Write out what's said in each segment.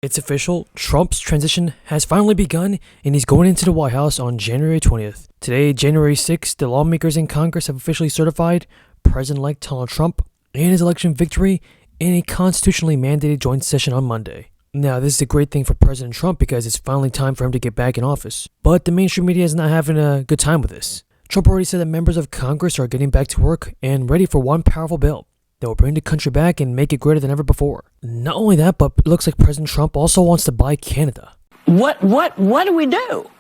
It's official, Trump's transition has finally begun, and he's going into the White House on January 20th. Today, January 6th, the lawmakers in Congress have officially certified President-elect Donald Trump and his election victory in a constitutionally mandated joint session on Monday. Now, this is a great thing for President Trump because it's finally time for him to get back in office. But the mainstream media is not having a good time with this. Trump already said that members of Congress are getting back to work and ready for one powerful bill that will bring the country back and make it greater than ever before. Not only that, but it looks like President Trump also wants to buy Canada. What do we do?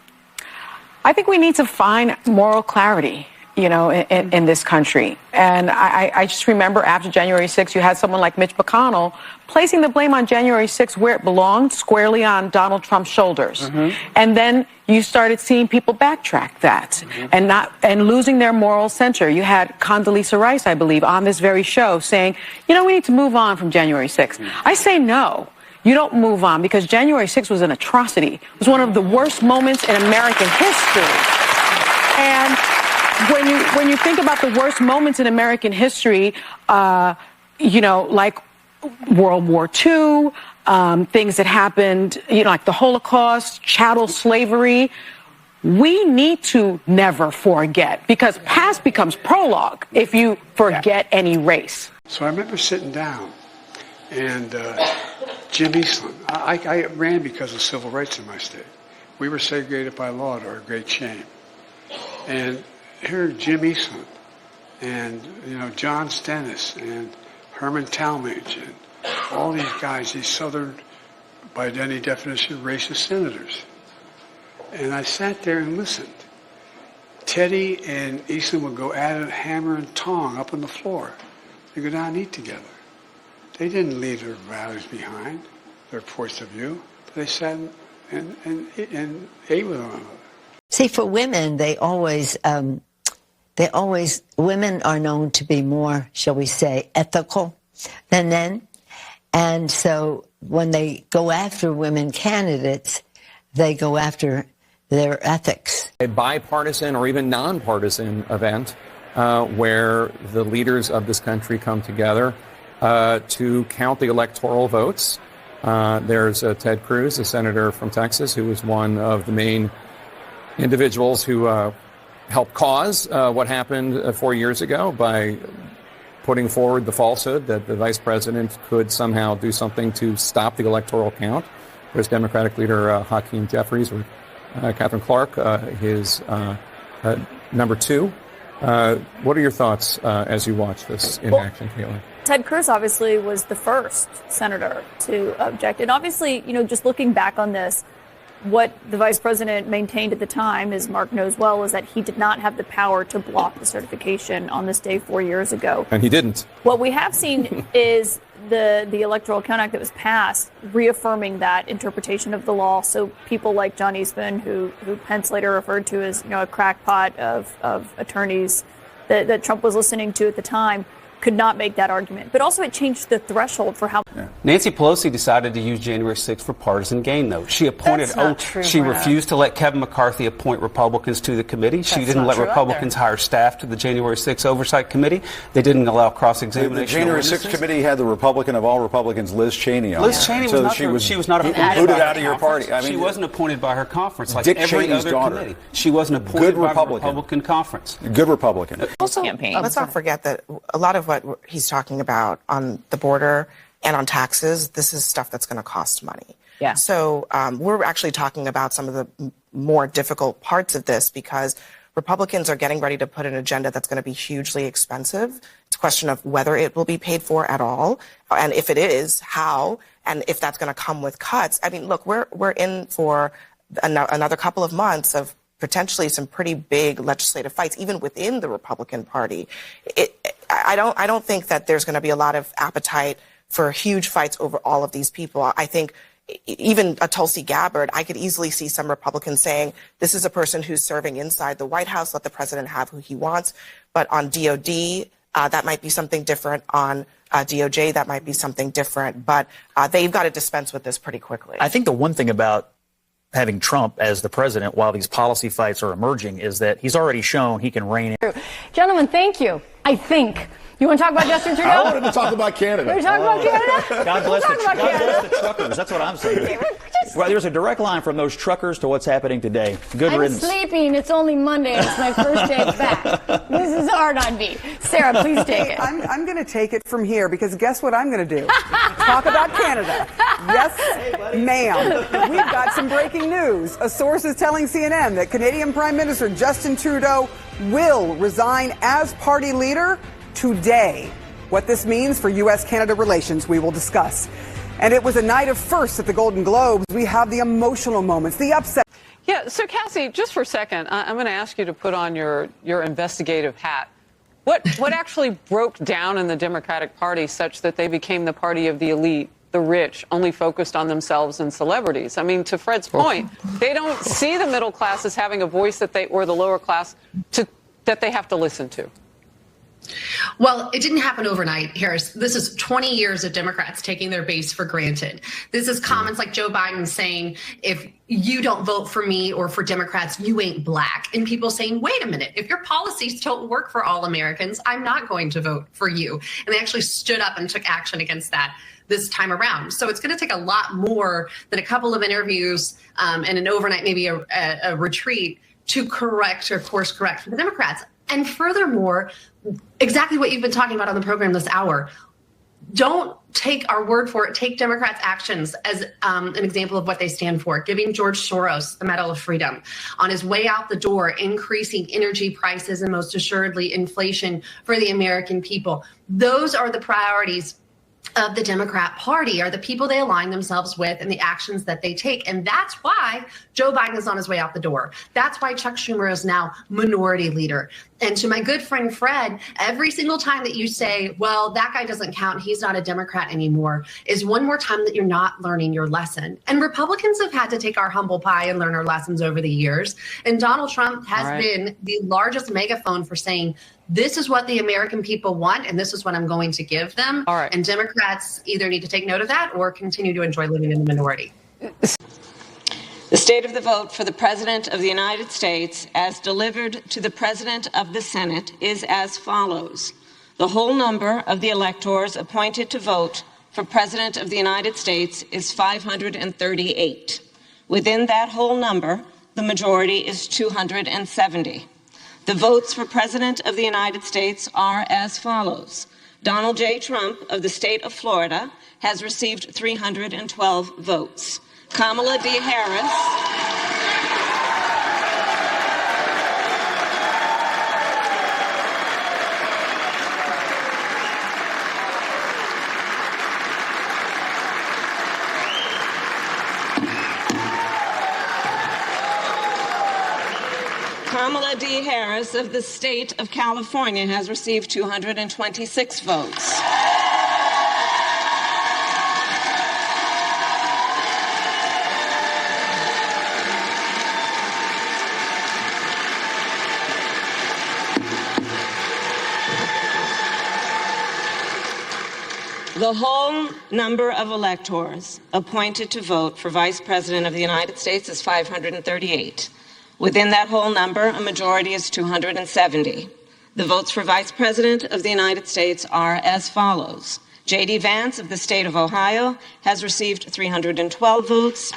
I think we need to find moral clarity, in this country. And I just remember after January 6th, you had someone like Mitch McConnell placing the blame on January 6th where it belonged, squarely on Donald Trump's shoulders. And then you started seeing people backtrack that and losing their moral center. You had Condoleezza Rice, I believe, on this very show saying, we need to move on from January 6th. I say no. You don't move on because January 6th was an atrocity. It was one of the worst moments in American history. And when you think about the worst moments in American history, like World War II, things that happened, like the Holocaust, chattel slavery, we need to never forget because past becomes prologue if you forget any race. So I remember sitting down and Jim Eastland, I ran because of civil rights in my state. We were segregated by law to our great shame. And here Jim Eastland and, John Stennis and Herman Talmadge and all these guys, these Southern, by any definition, racist senators. And I sat there and listened. Teddy and Eastland would go at it, hammer and tong up on the floor. They go down and eat together. They didn't leave their values behind, their points of view. But they sat and ate with one another. See, for women, women are known to be more, shall we say, ethical than men. And so when they go after women candidates, they go after their ethics. A bipartisan or even nonpartisan event where the leaders of this country come together to count the electoral votes. There's Ted Cruz, a senator from Texas, who was one of the main individuals who helped cause what happened 4 years ago by putting forward the falsehood that the vice president could somehow do something to stop the electoral count. There's Democratic leader Hakeem Jeffries or Catherine Clark, his number two. What are your thoughts as you watch this in action, Caitlin? Ted Cruz obviously was the first senator to object. And obviously, just looking back on this, what the vice president maintained at the time, as Mark knows well, was that he did not have the power to block the certification on this day 4 years ago. And he didn't. What we have seen is the Electoral Count Act that was passed reaffirming that interpretation of the law. So people like John Eastman, who Pence later referred to as a crackpot of attorneys that Trump was listening to at the time, could not make that argument. But also it changed the threshold for how... Nancy Pelosi decided to use January 6th for partisan gain, though. She appointed... She refused to let Kevin McCarthy appoint Republicans to the committee. She didn't let Republicans hire staff to the January 6th Oversight Committee. They didn't allow cross-examination. The January 6th committee had the Republican of all Republicans, Liz Cheney, on Liz Cheney she was not booted out of your party. I mean, she wasn't appointed by her conference like Dick every Cheney's other daughter. committee. She wasn't appointed by the Republican conference. Good Republican. Also, let's not forget that a lot of what he's talking about on the border and on taxes, this is stuff that's going to cost money. Yeah. So we're actually talking about some of the more difficult parts of this because Republicans are getting ready to put an agenda that's going to be hugely expensive. It's a question of whether it will be paid for at all, and if it is, how, and if that's going to come with cuts. I mean, look, we're in for another couple of months of potentially some pretty big legislative fights, even within the Republican Party. I don't think that there's going to be a lot of appetite for huge fights over all of these people. I think even a Tulsi Gabbard, I could easily see some Republicans saying, this is a person who's serving inside the White House, let the president have who he wants. But on DOD, that might be something different. On DOJ, that might be something different. But they've got to dispense with this pretty quickly. I think the one thing about having Trump as the president while these policy fights are emerging is that he's already shown he can rein in. Gentlemen, thank you. I think You want to talk about Justin Trudeau? I wanted to talk about Canada. We talk about Canada? God bless the truckers. That's what I'm saying. Well, there's a direct line from those truckers to what's happening today. Good riddance. I'm sleeping. It's only Monday. It's my first day back. This is hard on me. Sarah, please take it. I'm going to take it from here because guess what I'm going to do? Talk about Canada. Yes, ma'am. We've got some breaking news. A source is telling CNN that Canadian Prime Minister Justin Trudeau will resign as party leader today. What this means for U.S.-Canada relations, we will discuss. And it was a night of firsts at the Golden Globes. We have the emotional moments, the upset. Yeah, so Cassie, just for a second, I'm going to ask you to put on your investigative hat. What actually broke down in the Democratic Party such that they became the party of the elite, the rich, only focused on themselves and celebrities? I mean, to Fred's point, they don't see the middle class as having a voice or the lower class that they have to listen to. Well, it didn't happen overnight, Harris. This is 20 years of Democrats taking their base for granted. This is comments like Joe Biden saying, if you don't vote for me or for Democrats, you ain't black. And people saying, wait a minute, if your policies don't work for all Americans, I'm not going to vote for you. And they actually stood up and took action against that this time around. So it's going to take a lot more than a couple of interviews and an overnight, maybe a retreat to correct or course correct for the Democrats. And furthermore, exactly what you've been talking about on the program this hour. Don't take our word for it. Take Democrats' actions as an example of what they stand for. Giving George Soros the Medal of Freedom. On his way out the door, increasing energy prices and most assuredly inflation for the American people. Those are the priorities of the Democrat Party, are the people they align themselves with and the actions that they take. And that's why Joe Biden is on his way out the door. That's why Chuck Schumer is now minority leader. And to my good friend Fred, every single time that you say, well, that guy doesn't count, he's not a Democrat anymore, is one more time that you're not learning your lesson. And Republicans have had to take our humble pie and learn our lessons over the years. And Donald Trump has been the largest megaphone for saying, this is what the American people want, and this is what I'm going to give them. All right. And Democrats either need to take note of that or continue to enjoy living in the minority. The state of the vote for the President of the United States, as delivered to the President of the Senate, is as follows. The whole number of the electors appointed to vote for President of the United States is 538. Within that whole number, the majority is 270. The votes for President of the United States are as follows. Donald J. Trump of the state of Florida has received 312 votes. Kamala D. Harris Kamala D. Harris of the state of California has received 226 votes. The whole number of electors appointed to vote for Vice President of the United States is 538. Within that whole number, a majority is 270. The votes for Vice President of the United States are as follows. J.D. Vance of the state of Ohio has received 312 votes.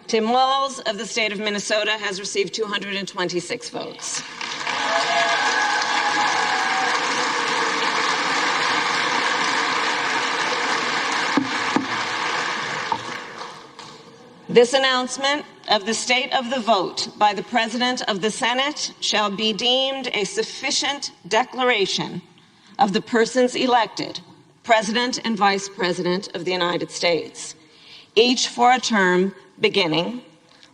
Tim Walz of the state of Minnesota has received 226 votes. This announcement of the state of the vote by the President of the Senate shall be deemed a sufficient declaration of the persons elected, President and Vice President of the United States, each for a term beginning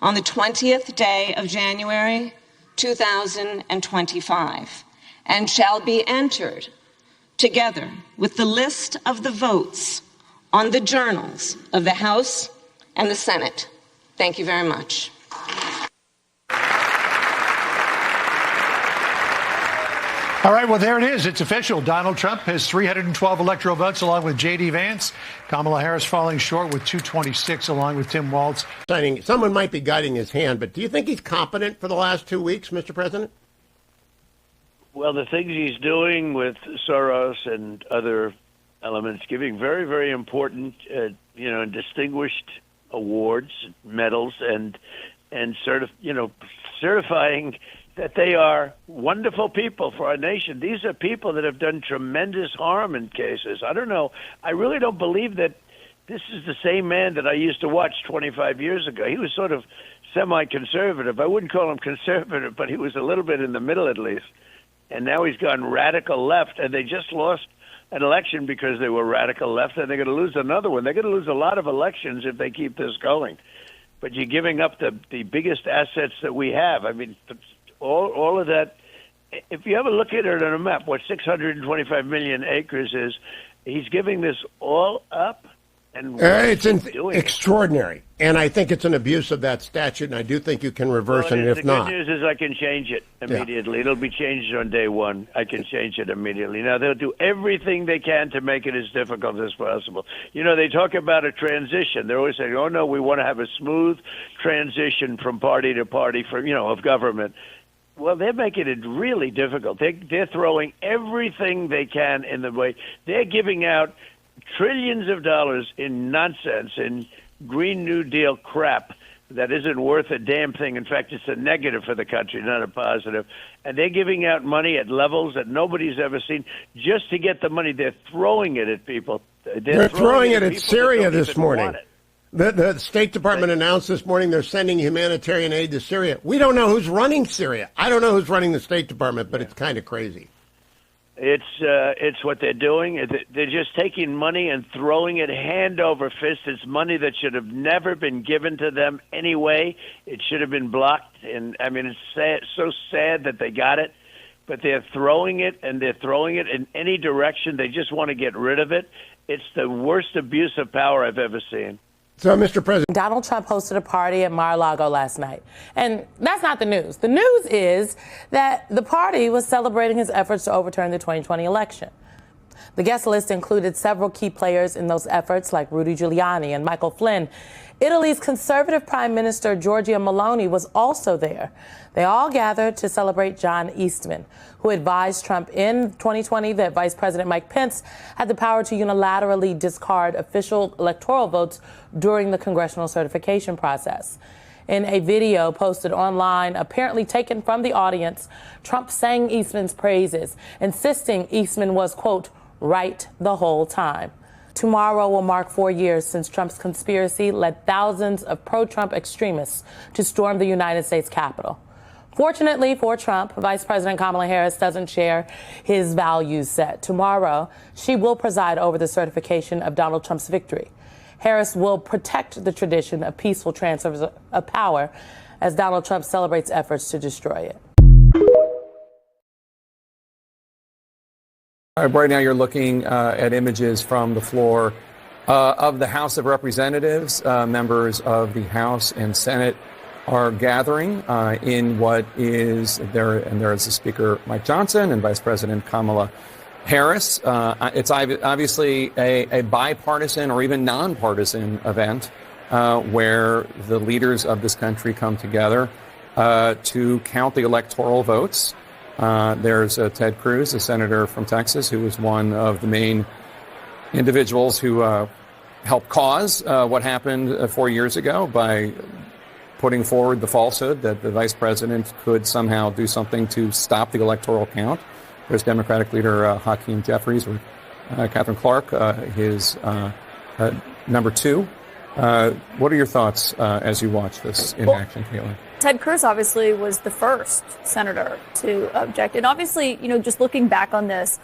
on the 20th day of January 2025, and shall be entered together with the list of the votes on the journals of the House and the Senate. Thank you very much. All right, well, there it is. It's official. Donald Trump has 312 electoral votes along with J.D. Vance. Kamala Harris falling short with 226 along with Tim Walz. Someone might be guiding his hand, but do you think he's competent for the last 2 weeks, Mr. President? Well, the things he's doing with Soros and other elements, giving very, very important, distinguished awards, medals, and certifying that they are wonderful people for our nation. These are people that have done tremendous harm in cases. I don't know. I really don't believe that this is the same man that I used to watch 25 years ago. He was sort of semi-conservative. I wouldn't call him conservative, but he was a little bit in the middle at least. And now he's gone radical left, and they just lost an election because they were radical left, and they're going to lose another one. They're going to lose a lot of elections if they keep this going. But you're giving up the biggest assets that we have. I mean, all of that, if you ever look at it on a map, what 625 million acres is, he's giving this all up. And it's extraordinary. And I think it's an abuse of that statute, and I do think you can reverse it, if not. The good news is I can change it immediately. It'll be changed on day one. I can change it immediately. Now, they'll do everything they can to make it as difficult as possible. They talk about a transition. They're always saying, oh, no, we want to have a smooth transition from party to party of government. Well, they're making it really difficult. They're throwing everything they can in the way. They're giving out trillions of dollars in nonsense, in Green New Deal crap that isn't worth a damn thing. In fact, it's a negative for the country, not a positive. And they're giving out money at levels that nobody's ever seen just to get the money. They're throwing it at people. They're throwing it at Syria this morning. The State Department announced this morning they're sending humanitarian aid to Syria. We don't know who's running Syria. I don't know who's running the State Department, but it's kind of crazy. It's what they're doing. They're just taking money and throwing it hand over fist. It's money that should have never been given to them anyway. It should have been blocked. And I mean, it's sad, so sad that they got it, but they're throwing it, and they're throwing it in any direction. They just want to get rid of it. It's the worst abuse of power I've ever seen. So, Mr. President, Donald Trump hosted a party at Mar-a-Lago last night. And that's not the news. The news is that the party was celebrating his efforts to overturn the 2020 election. The guest list included several key players in those efforts, like Rudy Giuliani and Michael Flynn. Italy's conservative Prime Minister Giorgia Meloni was also there. They all gathered to celebrate John Eastman, who advised Trump in 2020 that Vice President Mike Pence had the power to unilaterally discard official electoral votes during the congressional certification process. In a video posted online, apparently taken from the audience, Trump sang Eastman's praises, insisting Eastman was, quote, right the whole time. Tomorrow will mark 4 years since Trump's conspiracy led thousands of pro-Trump extremists to storm the United States Capitol. Fortunately for Trump, Vice President Kamala Harris doesn't share his values set. Tomorrow, she will preside over the certification of Donald Trump's victory. Harris will protect the tradition of peaceful transfers of power as Donald Trump celebrates efforts to destroy it. Right now you're looking at images from the floor of the House of Representatives. Members of the House and Senate are gathering in what is there, and there is the Speaker Mike Johnson and Vice President Kamala Harris. It's obviously a bipartisan or even nonpartisan event where the leaders of this country come together to count the electoral votes. There's Ted Cruz, a senator from Texas, who was one of the main individuals who helped cause what happened 4 years ago by putting forward the falsehood that the vice president could somehow do something to stop the electoral count. There's Democratic leader Hakeem Jeffries, or Catherine Clark, his number two. What are your thoughts as you watch this in action, Caitlin? Ted Cruz obviously was the first senator to object. And obviously, just looking back on this,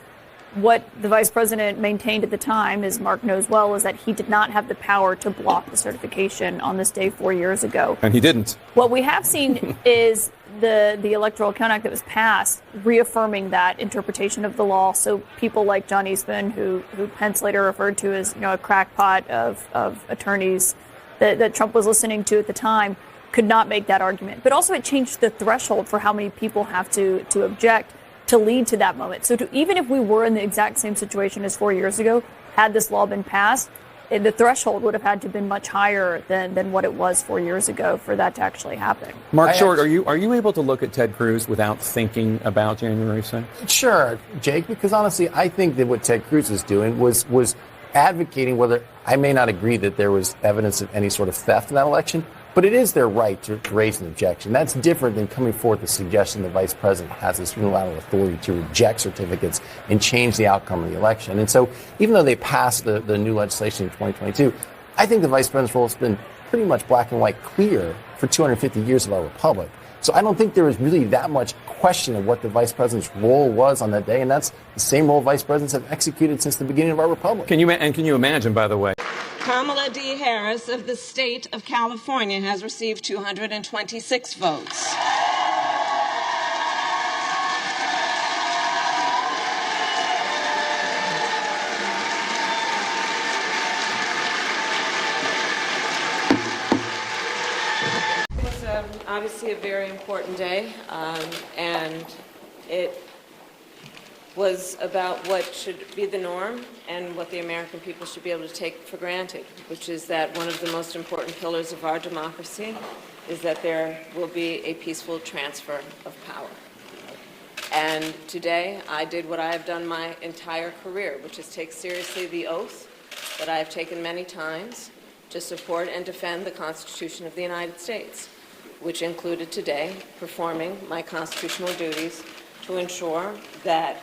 what the vice president maintained at the time, as Mark knows well, is that he did not have the power to block the certification on this day 4 years ago. And he didn't. What we have seen is the Electoral Count Act that was passed reaffirming that interpretation of the law. So people like John Eastman, who Pence later referred to as a crackpot of attorneys that Trump was listening to at the time, could not make that argument. But also it changed the threshold for how many people have to object. to lead to that moment. So even if we were in the exact same situation as 4 years ago, had this law been passed, the threshold would have had to have been much higher than what it was 4 years ago for that to actually happen. Mark Short, are you able to look at Ted Cruz without thinking about January 6th? Sure, Jake, because honestly, I think that what Ted Cruz is doing was advocating whether I may not agree that there was evidence of any sort of theft in that election, but it is their right to raise an objection. That's different than coming forth with the suggestion the vice president has this unilateral authority to reject certificates and change the outcome of the election. And so even though they passed the new legislation in 2022, I think the vice president's role has been pretty much black and white clear for 250 years of our republic. So I don't think there is really that much question of what the vice president's role was on that day, and that's the same role vice presidents have executed since the beginning of our republic. Can you imagine, by the way? Kamala D. Harris of the state of California has received 226 votes. It was obviously a very important day, and it was about what should be the norm and what the American people should be able to take for granted, which is that one of the most important pillars of our democracy is that there will be a peaceful transfer of power. And today I did what I have done my entire career, which is take seriously the oath that I have taken many times to support and defend the Constitution of the United States, which included today performing my constitutional duties to ensure that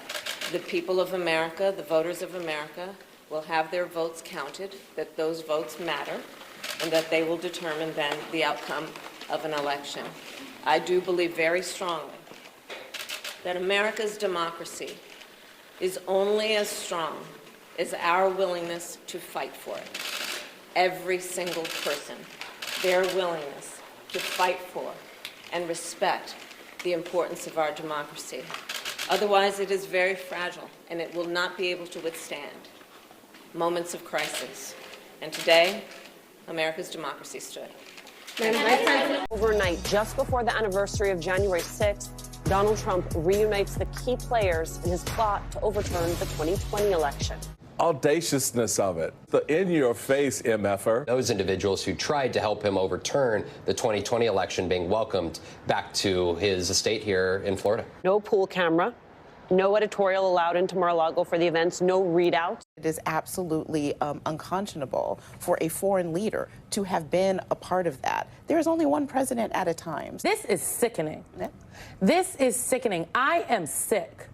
the people of America, the voters of America, will have their votes counted, that those votes matter, and that they will determine then the outcome of an election. I do believe very strongly that America's democracy is only as strong as our willingness to fight for it. Every single person, their willingness to fight for and respect the importance of our democracy. Otherwise, it is very fragile, and it will not be able to withstand moments of crisis. And today, America's democracy stood. Overnight, just before the anniversary of January 6th, Donald Trump reunites the key players in his plot to overturn the 2020 election. Audaciousness of it. The in-your-face MFer. Those individuals who tried to help him overturn the 2020 election being welcomed back to his estate here in Florida. No pool camera, no editorial allowed into Mar-a-Lago for the events, no readout. It is absolutely unconscionable for a foreign leader to have been a part of that. There is only one president at a time. This is sickening. This is sickening. I am sick.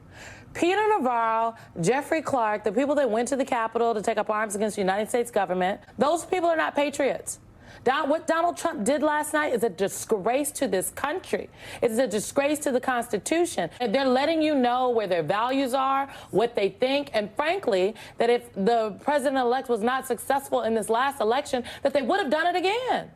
Peter Navarro, Jeffrey Clark, the people that went to the Capitol to take up arms against the United States government, those people are not patriots. What Donald Trump did last night is a disgrace to this country. It's a disgrace to the Constitution. And they're letting you know where their values are, what they think, and frankly, that if the president-elect was not successful in this last election, that they would have done it again.